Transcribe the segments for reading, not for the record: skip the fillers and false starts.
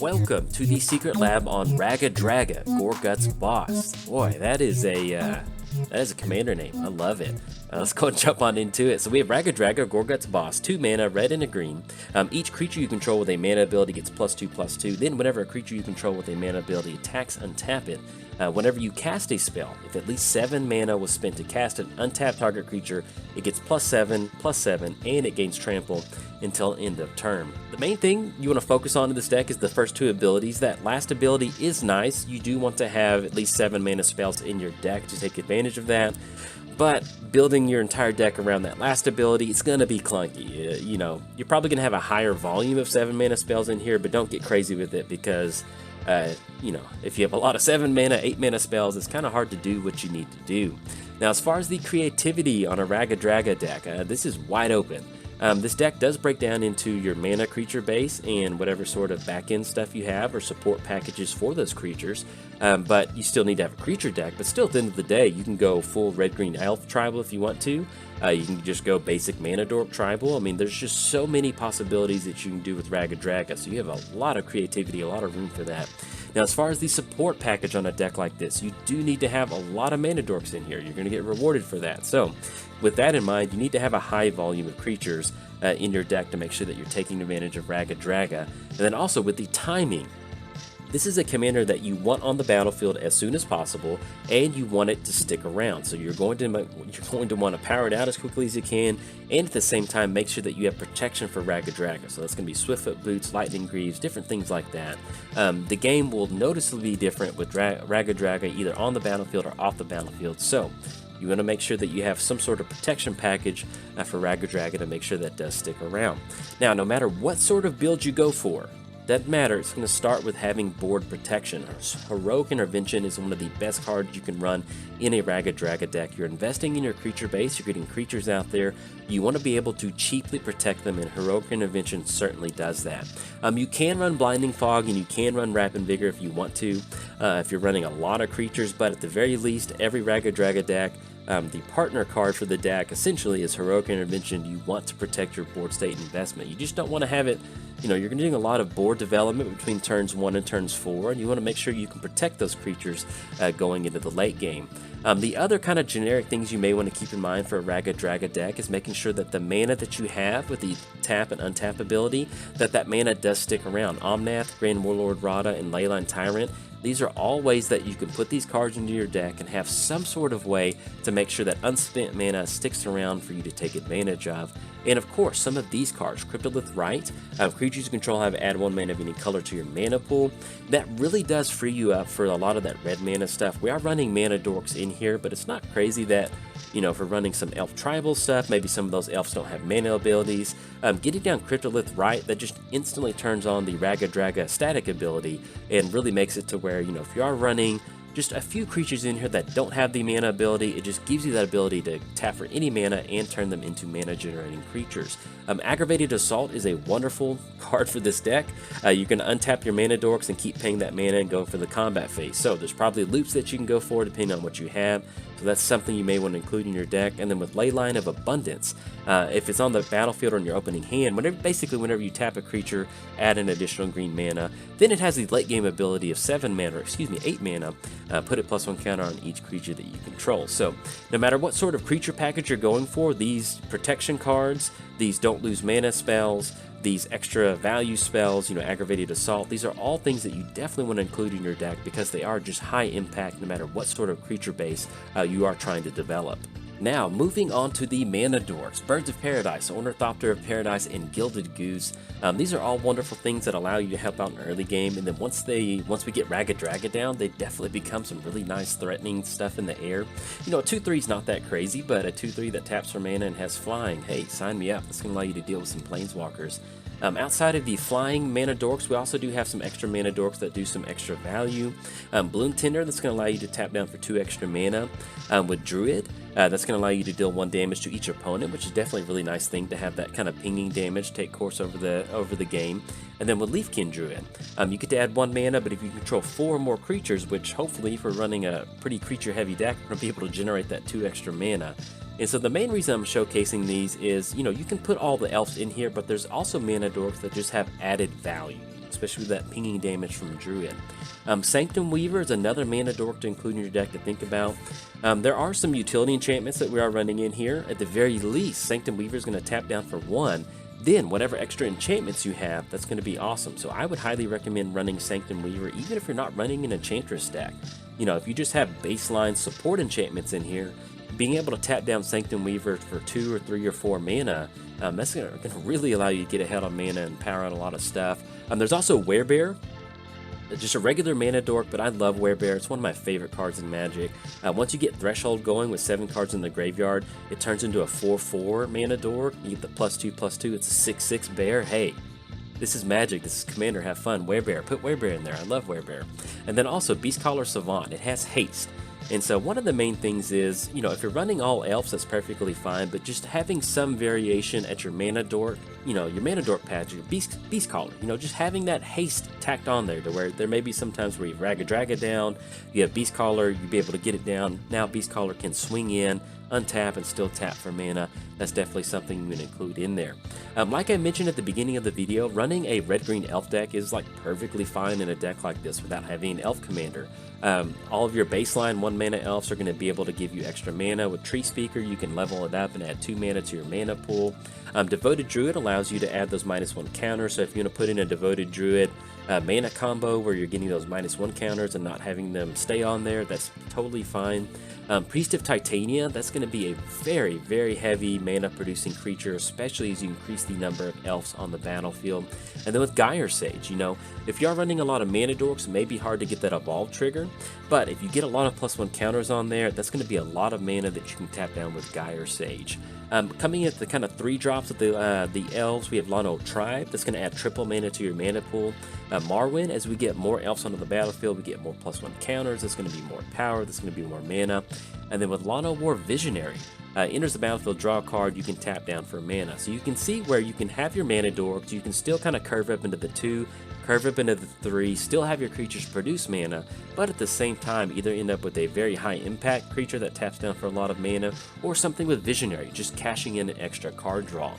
Welcome to the secret lab on Raggadragga, Goreguts boss. Boy, that is a commander name. I love it. Let's go and jump on into it. So we have Raggadragga, Goreguts boss, 2 mana, red and a green. Each creature you control with a mana ability gets +2/+2. Then whenever a creature you control with a mana ability attacks, untap it. Whenever you cast a spell, if at least 7 mana was spent to cast an untapped target creature, it gets +7/+7, and it gains trample until end of turn. The main thing you want to focus on in this deck is the first 2 abilities. That last ability is nice. You do want to have at least 7 mana spells in your deck to take advantage of that. But building your entire deck around that last ability, it's going to be clunky. You know, you're probably going to have a higher volume of 7 mana spells in here, but don't get crazy with it because you know, if you have a lot of 7 mana, 8 mana spells, it's kind of hard to do what you need to do. Now, as far as the creativity on a Raggadragga deck, this is wide open. This deck does break down into your mana creature base and whatever sort of back-end stuff you have or support packages for those creatures, but you still need to have a creature deck. But still, at the end of the day, you can go full red-green elf tribal if you want to. You can just go basic mana dork tribal. I mean, there's just so many possibilities that you can do with Raggadragga, so you have a lot of creativity, a lot of room for that. Now, as far as the support package on a deck like this, you do need to have a lot of mana dorks in here. You're going to get rewarded for that. So, with that in mind, you need to have a high volume of creatures in your deck to make sure that you're taking advantage of Raggadragga. And then also with the timing. This is a commander that you want on the battlefield as soon as possible, and you want it to stick around. So you're going to want to power it out as quickly as you can, and at the same time make sure that you have protection for Raggadragga. So that's going to be Swiftfoot Boots, Lightning Greaves, different things like that. The game will noticeably be different with Raggadragga either on the battlefield or off the battlefield. So you want to make sure that you have some sort of protection package for Raggadragga to make sure that does stick around. Now, no matter what sort of build you go for, doesn't matter, it's going to start with having board protection. Heroic Intervention is one of the best cards you can run in a Raggadragga deck. You're investing in your creature base, you're getting creatures out there, you want to be able to cheaply protect them, and Heroic Intervention certainly does that. You can run Blinding Fog and you can run Rapid Vigor if you want to, if you're running a lot of creatures, but at the very least, every Raggadragga deck, the partner card for the deck essentially is Heroic Intervention. You want to protect your board state investment. You just don't want to have it, you know, you're doing a lot of board development between turns 1 and turns 4, and you want to make sure you can protect those creatures going into the late game. The other kind of generic things you may want to keep in mind for a Raggadragga deck is making sure that the mana that you have with the tap and untap ability, that mana does stick around. Omnath, Grand Warlord Rada, and Leyline Tyrant, these are all ways that you can put these cards into your deck and have some sort of way to make sure that unspent mana sticks around for you to take advantage of. And of course, some of these cards, Cryptolith Rite, creatures you control have add 1 mana of any color to your mana pool. That really does free you up for a lot of that red mana stuff. We are running mana dorks in here, but it's not crazy that, you know, if we're running some elf tribal stuff, maybe some of those elves don't have mana abilities. Getting down Cryptolith Rite, that just instantly turns on the Raggadragga static ability and really makes it to where, you know, if you are running just a few creatures in here that don't have the mana ability, it just gives you that ability to tap for any mana and turn them into mana generating creatures. Aggravated Assault is a wonderful card for this deck. You can untap your mana dorks and keep paying that mana and go for the combat phase. So there's probably loops that you can go for depending on what you have. So that's something you may want to include in your deck. And then with Leyline of Abundance, if it's on the battlefield or in your opening hand, whenever you tap a creature, add an additional green mana. Then it has the late game ability of 8 mana. Put a +1 counter on each creature that you control. So no matter what sort of creature package you're going for, these protection cards, these don't lose mana spells, these extra value spells, you know, Aggravated Assault, these are all things that you definitely want to include in your deck because they are just high impact no matter what sort of creature base you are trying to develop. Now, moving on to the mana dorks, Birds of Paradise, Ornithopter of Paradise, and Gilded Goose. These are all wonderful things that allow you to help out in early game, and then once we get Raggadragga down, they definitely become some really nice threatening stuff in the air. You know, a 2/3 is not that crazy, but a 2/3 that taps for mana and has flying, hey, sign me up. That's going to allow you to deal with some planeswalkers. Outside of the flying mana dorks, we also do have some extra mana dorks that do some extra value. Bloom Tender, that's going to allow you to tap down for 2 extra mana. With Druid, that's going to allow you to deal 1 damage to each opponent, which is definitely a really nice thing to have that kind of pinging damage take course over the game. And then with Leafkin Druid, you get to add 1 mana, but if you control 4 or more creatures, which hopefully if we're running a pretty creature heavy deck, we're going to be able to generate that 2 extra mana. And so the main reason I'm showcasing these is, you know, you can put all the elves in here, but there's also mana dorks that just have added value, especially with that pinging damage from Druid. Sanctum Weaver is another mana dork to include in your deck to think about. There are some utility enchantments that we are running in here. At the very least, Sanctum Weaver is going to tap down for 1. Then, whatever extra enchantments you have, that's going to be awesome. So I would highly recommend running Sanctum Weaver, even if you're not running an Enchantress deck. You know, if you just have baseline support enchantments in here, being able to tap down Sanctum Weaver for 2 or 3 or 4 mana, that's going to really allow you to get ahead on mana and power out a lot of stuff. There's also Werebear, just a regular mana dork, but I love Werebear. It's one of my favorite cards in Magic. Once you get Threshold going with 7 cards in the graveyard, it turns into a 4/4 mana dork. You get the +2/+2. It's a 6/6 bear. Hey, this is Magic. This is Commander. Have fun. Werebear. Put Werebear in there. I love Werebear. And then also Beastcaller Savant. It has haste. And so one of the main things is, you know, if you're running all elves, that's perfectly fine, but just having some variation at your mana dork, you know, your mana dork patch, your Beastcaller, you know, just having that haste tacked on there to where there may be some times where you have Raggadragga down, you have Beastcaller, you'll be able to get it down. Now Beastcaller can swing in, untap, and still tap for mana. That's definitely something you can include in there. Like I mentioned at the beginning of the video, running a red-green elf deck is like perfectly fine in a deck like this without having an elf commander. All of your baseline 1 mana elves are going to be able to give you extra mana. With Tree Speaker, you can level it up and add 2 mana to your mana pool. Devoted Druid allows you to add those -1 counters, so if you want to put in a Devoted Druid mana combo where you're getting those -1 counters and not having them stay on there, that's totally fine. Priest of Titania, that's going to be a very, very heavy mana producing creature, especially as you increase the number of elves on the battlefield. And then with Gyre Sage, you know, if you are running a lot of mana dorks, it may be hard to get that evolve trigger, but if you get a lot of +1 counters on there, that's going to be a lot of mana that you can tap down with Gyre Sage. Coming at the kind of 3 drops of the elves, we have Lono Tribe. That's going to add triple mana to your mana pool. Marwyn, as we get more elves onto the battlefield, we get more +1 counters. That's going to be more power. That's going to be more mana. And then with Lono War Visionary, enters the battlefield, draw a card, you can tap down for mana. So you can see where you can have your mana dorks, you can still kind of curve up into the 2, curve up into the 3, still have your creatures produce mana, but at the same time either end up with a very high impact creature that taps down for a lot of mana, or something with Visionary, just cashing in an extra card draw.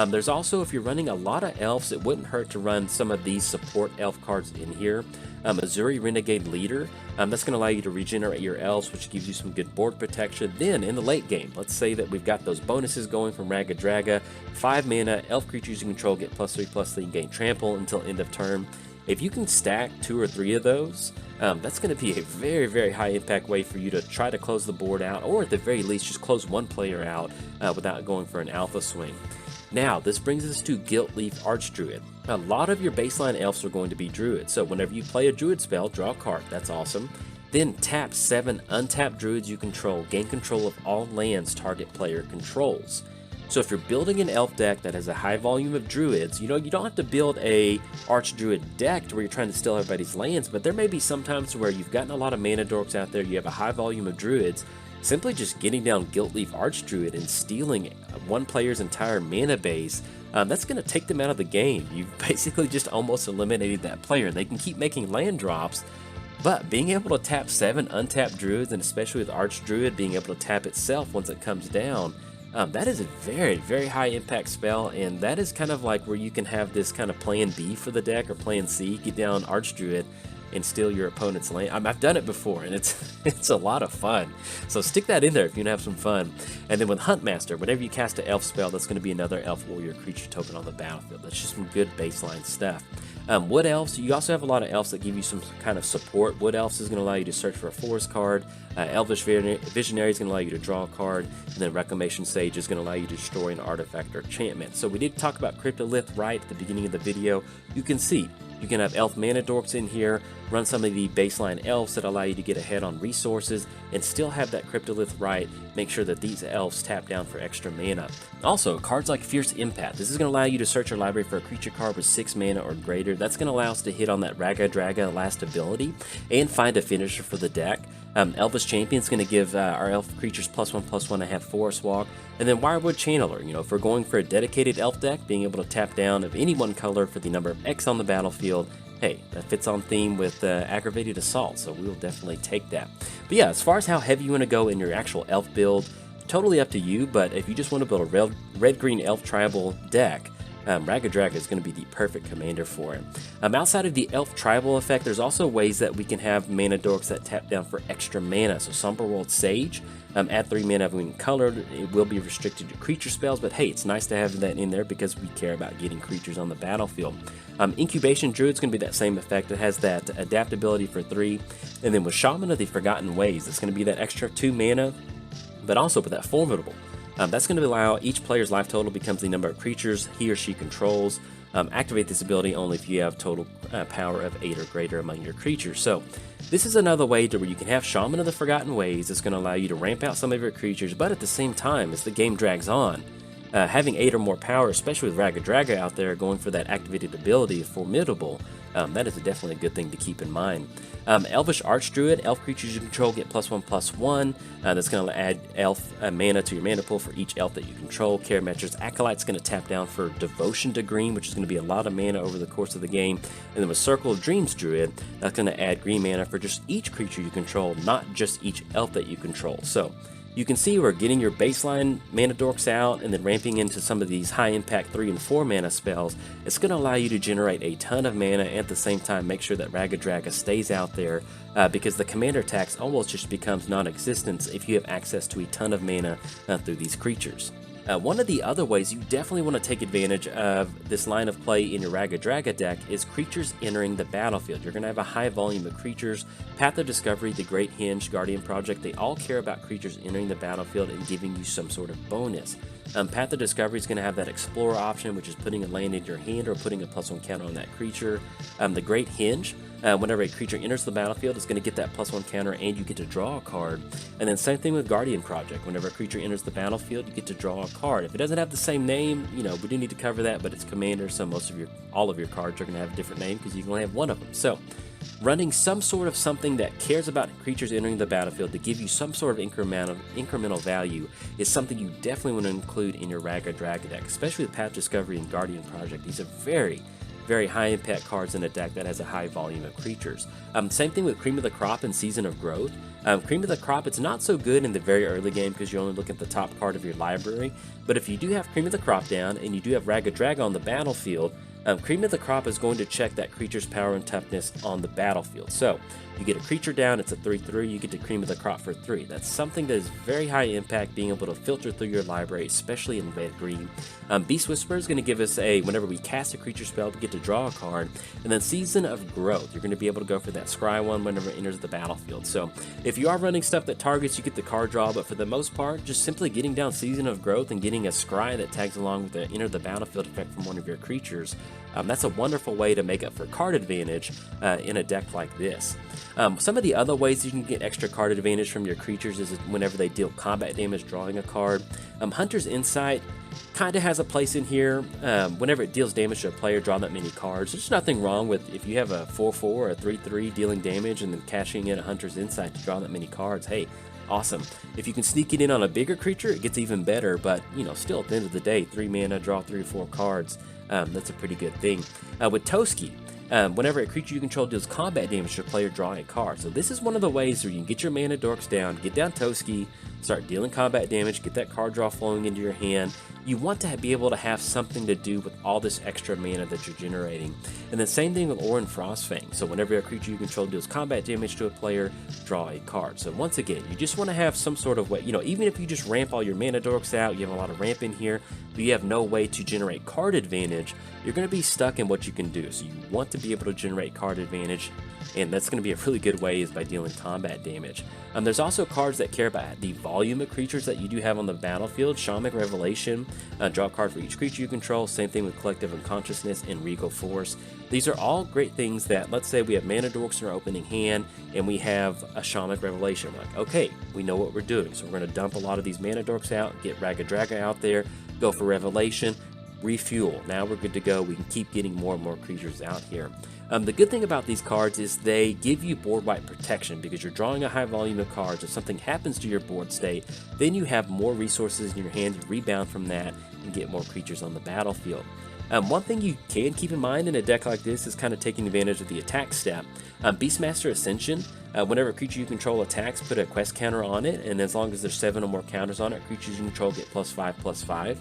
There's also, if you're running a lot of elves, it wouldn't hurt to run some of these support elf cards in here. Azuri Renegade Leader, that's going to allow you to regenerate your elves, which gives you some good board protection. Then in the late game, let's say that we've got those bonuses going from Raggadragga, 5 mana, elf creatures you control get +3/+3 and gain trample until end of turn. If you can stack 2 or 3 of those, that's going to be a very, very high impact way for you to try to close the board out, or at the very least just close one player out without going for an alpha swing. Now, this brings us to Gilt-Leaf Archdruid. A lot of your baseline elves are going to be druids, so whenever you play a druid spell, draw a card. That's awesome. Then tap 7 untapped druids you control, gain control of all lands target player controls. So if you're building an elf deck that has a high volume of druids, you know, you don't have to build a Archdruid deck to where you're trying to steal everybody's lands, but there may be some times where you've gotten a lot of mana dorks out there, you have a high volume of druids. Simply just getting down Gilt-Leaf Archdruid and stealing one player's entire mana base, that's going to take them out of the game. You've basically just almost eliminated that player. They can keep making land drops, but being able to tap 7 untapped druids, and especially with Archdruid being able to tap itself once it comes down, that is a very, very high impact spell, and that is kind of like where you can have this kind of plan B for the deck, or plan C, get down Archdruid and steal your opponent's land. I've done it before, and it's a lot of fun. So stick that in there if you want to have some fun. And then with Huntmaster, whenever you cast an elf spell, that's going to be another elf warrior creature token on the battlefield. That's just some good baseline stuff. Wood Elves, you also have a lot of elves that give you some kind of support. Wood Elves is going to allow you to search for a forest card. Elvish Visionary is going to allow you to draw a card. And then Reclamation Sage is going to allow you to destroy an artifact or enchantment. So we did talk about Cryptolith right at the beginning of the video. You can see you can have elf mana dorks in here, run some of the baseline elves that allow you to get ahead on resources, and still have that Cryptolith right. Make sure that these elves tap down for extra mana. Also, cards like Fierce Impact. This is going to allow you to search your library for a creature card with 6 mana or greater. That's going to allow us to hit on that Raggadragga last ability and find a finisher for the deck. Elvish Champion is going to give our elf creatures +1/+1 to have Forest Walk. And then Wirewood Channeler, you know, if we're going for a dedicated elf deck, being able to tap down of any one color for the number of X on the battlefield, hey, that fits on theme with Aggravated Assault, so we will definitely take that. But yeah, as far as how heavy you want to go in your actual elf build, totally up to you, but if you just want to build a red-green elf tribal deck, Raggadragga is going to be the perfect commander for it. Outside of the elf tribal effect, there's also ways that we can have mana dorks that tap down for extra mana. So Somberworld Sage, add 3 mana when colored. It will be restricted to creature spells, but hey, it's nice to have that in there because we care about getting creatures on the battlefield. Incubation Druid's going to be that same effect. It has that adaptability for 3, and then with Shaman of the Forgotten Ways, it's going to be that extra 2 mana, but also with that Formidable. That's going to allow each player's life total becomes the number of creatures he or she controls. Activate this ability only if you have total power of 8 or greater among your creatures. So this is another way to where you can have Shaman of the Forgotten Ways. It's going to allow you to ramp out some of your creatures, but at the same time, as the game drags on, having 8 or more power, especially with Raggadragga out there going for that activated ability, Formidable, that is definitely a good thing to keep in mind. Elvish Archdruid, elf creatures you control get +1/+1. That's going to add elf mana to your mana pool for each elf that you control. Karametra's Acolyte's going to tap down for Devotion to Green, which is going to be a lot of mana over the course of the game. And then with Circle of Dreams Druid, that's going to add green mana for just each creature you control, not just each elf that you control. So you can see we're getting your baseline mana dorks out and then ramping into some of these high impact 3 and 4 mana spells. It's going to allow you to generate a ton of mana and at the same time make sure that Raggadragga stays out there because the commander tax almost just becomes non-existent if you have access to a ton of mana through these creatures. One of the other ways you definitely want to take advantage of this line of play in your Raggadragga deck is creatures entering the battlefield. You're going to have a high volume of creatures. Path of Discovery, the Great Henge, Guardian Project, they all care about creatures entering the battlefield and giving you some sort of bonus. Path of Discovery is going to have that Explorer option, which is putting a land in your hand or putting a +1 counter on that creature. The Great Henge, whenever a creature enters the battlefield, it's going to get that +1 counter and you get to draw a card. And then same thing with Guardian Project. Whenever a creature enters the battlefield, you get to draw a card. If it doesn't have the same name, we do need to cover that, but it's Commander, so all of your cards are going to have a different name because you can only have one of them. So running some sort of something that cares about creatures entering the battlefield to give you some sort of incremental value is something you definitely want to include in your Raggadragga deck, especially with Path Discovery and Guardian Project. These are very high impact cards in a deck that has a high volume of creatures. Same thing with Cream of the Crop and Season of Growth. Cream of the Crop, it's not so good in the very early game because you only look at the top card of your library, but if you do have Cream of the Crop down and you do have Raggadragga on the battlefield, Cream of the Crop is going to check that creature's power and toughness on the battlefield. So you get a creature down, it's a 3/3, you get to Cream of the Crop for 3. That's something that is very high impact, being able to filter through your library, especially in red-green. Beast Whisperer is going to give us whenever we cast a creature spell, we get to draw a card. And then Season of Growth, you're going to be able to go for that Scry one whenever it enters the battlefield. So if you are running stuff that targets, you get the card draw, but for the most part, just simply getting down Season of Growth and getting a Scry that tags along with the enter the battlefield effect from one of your creatures, that's a wonderful way to make up for card advantage in a deck like this. Some of the other ways you can get extra card advantage from your creatures is whenever they deal combat damage, drawing a card. Hunter's Insight kind of has a place in here. Whenever it deals damage to a player, draw that many cards. There's nothing wrong with if you have a 4/4 or a 3/3 dealing damage and then cashing in a Hunter's Insight to draw that many cards. Hey, awesome. If you can sneak it in on a bigger creature, it gets even better, but still at the end of the day, 3 mana, draw 3 or 4 cards. That's a pretty good thing. With Toski, whenever a creature you control deals combat damage to a player, draw a card. So this is one of the ways where you can get your mana dorks down, get down Toski, start dealing combat damage, get that card draw flowing into your hand. You want to be able to have something to do with all this extra mana that you're generating. And the same thing with Orin Frostfang. So whenever a creature you control deals combat damage to a player, draw a card. So once again, you just want to have some sort of way, even if you just ramp all your mana dorks out, you have a lot of ramp in here, but you have no way to generate card advantage, you're going to be stuck in what you can do. So you want to be able to generate card advantage, and that's going to be a really good way is by dealing combat damage. There's also cards that care about the volume of creatures that you do have on the battlefield. Shamanic Revelation, draw a card for each creature you control. Same thing with Collective Unconsciousness and Regal Force. These are all great things that, let's say we have mana dorks in our opening hand and we have a Shamanic Revelation. We're like, okay, we know what we're doing. So we're going to dump a lot of these mana dorks out, get Raggadragga out there, go for Revelation, refuel. Now we're good to go. We can keep getting more and more creatures out here. The good thing about these cards is they give you board wipe protection because you're drawing a high volume of cards. If something happens to your board state, then you have more resources in your hand to rebound from that and get more creatures on the battlefield. One thing you can keep in mind in a deck like this is kind of taking advantage of the attack step. Beastmaster Ascension, Whenever a creature you control attacks, put a quest counter on it, and as long as there's 7 or more counters on it, creatures you control get +5/+5.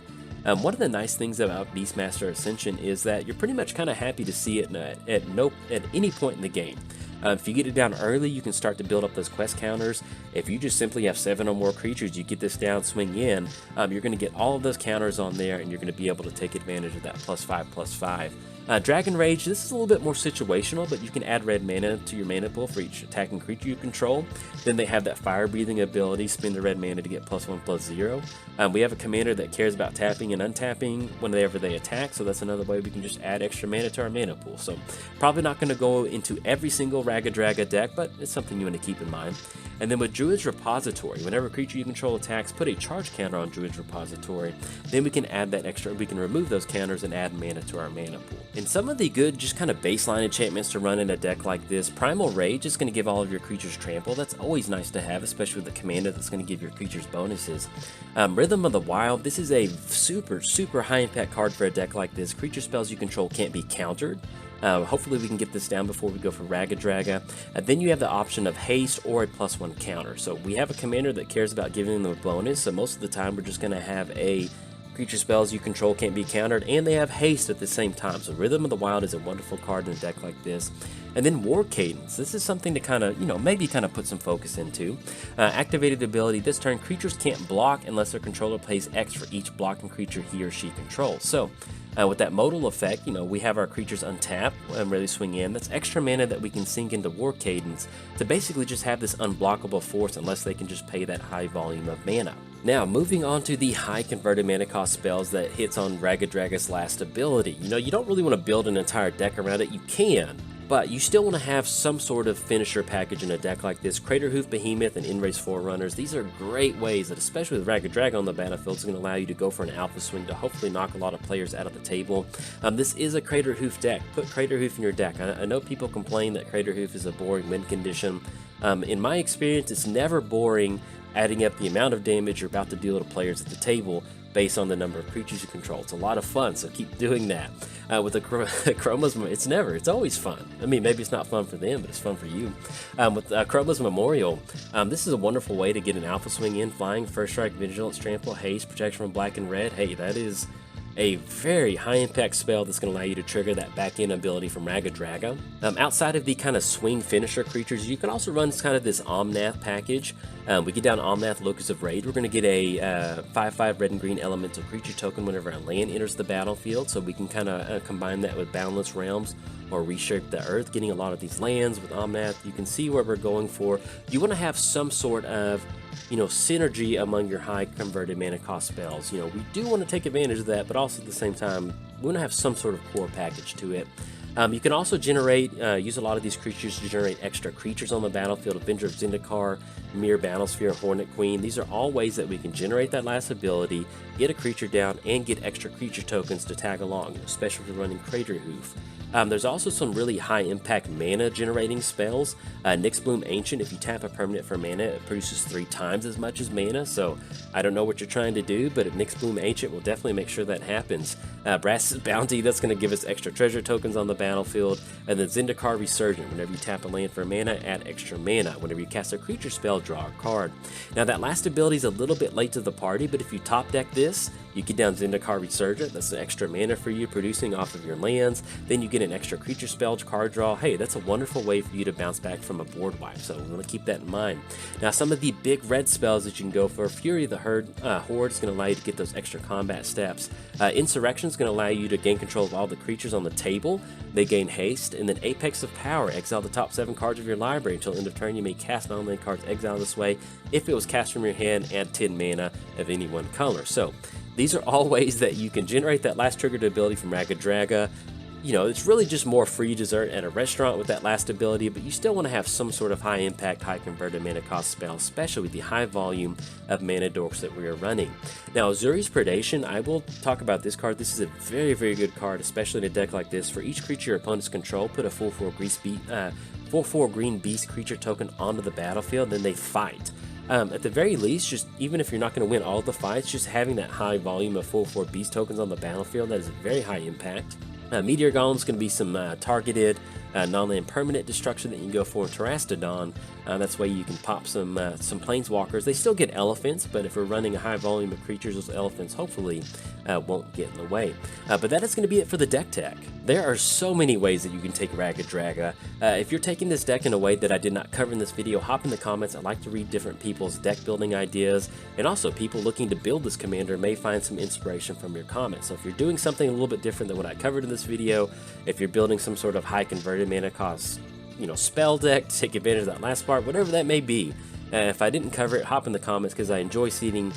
One of the nice things about Beastmaster Ascension is that you're pretty much kind of happy to see it at any point in the game. If you get it down early, you can start to build up those quest counters. If you just simply have 7 or more creatures, you get this down, swing in, you're going to get all of those counters on there, and you're going to be able to take advantage of that +5/+5. Dragon Rage, this is a little bit more situational, but you can add red mana to your mana pool for each attacking creature you control. Then they have that fire breathing ability, spend the red mana to get +1/+0. We have a commander that cares about tapping and untapping whenever they attack, so that's another way we can just add extra mana to our mana pool. So probably not going to go into every single Raggadragga deck, but it's something you want to keep in mind. And then with Druid's Repository, whenever a creature you control attacks, put a charge counter on Druid's Repository. Then we can add that extra, we can remove those counters and add mana to our mana pool. And some of the good, just kind of baseline enchantments to run in a deck like this, Primal Rage is going to give all of your creatures trample. That's always nice to have, especially with the commander that's going to give your creatures bonuses. Rhythm of the Wild, this is a super high impact card for a deck like this. Creature spells you control can't be countered. Hopefully we can get this down before we go for Raggadragga. Then you have the option of haste or a +1 counter. So we have a commander that cares about giving them a bonus, so most of the time we're just going to have a creature spells you control can't be countered, and they have haste at the same time. So Rhythm of the Wild is a wonderful card in a deck like this. And then War Cadence. This is something to kind of, maybe kind of put some focus into. Activated ability, this turn creatures can't block unless their controller pays X for each blocking creature he or she controls. So with that modal effect, we have our creatures untap and really swing in. That's extra mana that we can sink into War Cadence to basically just have this unblockable force unless they can just pay that high volume of mana. Now, moving on to the high converted mana cost spells that hits on Raggadragga's last ability. You don't really want to build an entire deck around it. You can, but you still want to have some sort of finisher package in a deck like this. Craterhoof Behemoth and Enraged Forerunners, these are great ways that, especially with Raggadragga on the battlefield, is going to allow you to go for an alpha swing to hopefully knock a lot of players out of the table. This is a Craterhoof deck. Put Craterhoof in your deck. I know people complain that Craterhoof is a boring win condition. In my experience, it's never boring adding up the amount of damage you're about to deal to players at the table based on the number of creatures you control. It's a lot of fun, so keep doing that. With the Chroma's, it's always fun. I mean, maybe it's not fun for them, but it's fun for you. With Chroma's Memorial, this is a wonderful way to get an alpha swing in, flying, first strike, vigilance, trample, haste, protection from black and red. Hey, that is a very high impact spell that's going to allow you to trigger that back end ability from Raggadragga. Outside of the kind of swing finisher creatures, you can also run kind of this Omnath package. We get down Omnath, Locus of Rage. We're going to get a 5/5 red and green elemental creature token whenever a land enters the battlefield, so we can kind of combine that with Boundless Realms or Reshape the Earth, getting a lot of these lands with Omnath. You can see where we're going for. You want to have some sort of synergy among your high converted mana cost spells. We do want to take advantage of that, but also at the same time, we want to have some sort of core package to it. You can also use a lot of these creatures to generate extra creatures on the battlefield. Avenger of Zendikar, Mirror Battlesphere, Hornet Queen. These are all ways that we can generate that last ability, get a creature down, and get extra creature tokens to tag along, especially if you're running Craterhoof. There's also some really high impact mana generating spells. Nyxbloom Ancient, if you tap a permanent for mana, it produces 3 times as much as mana, so I don't know what you're trying to do, but Nyxbloom Ancient will definitely make sure that happens. Brass's Bounty, that's going to give us extra treasure tokens on the battlefield. And then Zendikar Resurgent, whenever you tap a land for mana, add extra mana. Whenever you cast a creature spell, draw a card. Now that last ability is a little bit late to the party, but if you top deck this, you get down Zendikar Resurgent, that's the extra mana for you producing off of your lands. Then you get an extra creature spell card draw. Hey, that's a wonderful way for you to bounce back from a board wipe, so we're going to keep that in mind. Now some of the big red spells that you can go for: Fury of the Horde is going to allow you to get those extra combat steps. Insurrection is going to allow you to gain control of all the creatures on the table. They gain haste. And then Apex of Power, exile the top 7 cards of your library until end of turn. You may cast non-land cards exiled this way. If it was cast from your hand, add 10 mana of any one color. So these are all ways that you can generate that last triggered ability from Raggadragga. It's really just more free dessert at a restaurant with that last ability, but you still want to have some sort of high impact, high converted mana cost spell, especially with the high volume of mana dorks that we are running. Now, Azuri's Predation, I will talk about this card. This is a very, very good card, especially in a deck like this. For each creature your opponents control, put a 4/4 green beast creature token onto the battlefield, then they fight. At the very least, just even if you're not going to win all the fights, just having that high volume of 4/4 beast tokens on the battlefield, that is a very high impact. Meteor Golem is going to be some targeted non-land permanent destruction that you can go for in Terastodon. That's why you can pop some planeswalkers. They still get elephants, but if we're running a high volume of creatures, those elephants hopefully won't get in the way. But that is going to be it for the deck tech. There are so many ways that you can take Raggadragga. If you're taking this deck in a way that I did not cover in this video, hop in the comments. I like to read different people's deck building ideas, and also people looking to build this commander may find some inspiration from your comments. So if you're doing something a little bit different than what I covered in this video, if you're building some sort of high converted mana cost, spell deck to take advantage of that last part, whatever that may be, if I didn't cover it, hop in the comments, because I enjoy seeing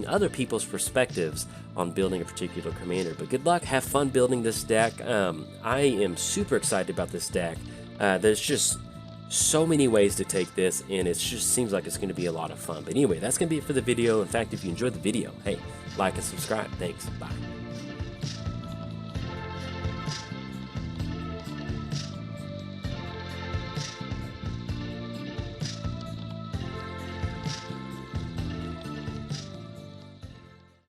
other people's perspectives on building a particular commander. But good luck, have fun building this deck. I am super excited about this deck. There's just so many ways to take this, and it just seems like it's going to be a lot of fun. But anyway, that's going to be it for the video. In fact, if you enjoyed the video, hey, like and subscribe. Thanks. Bye.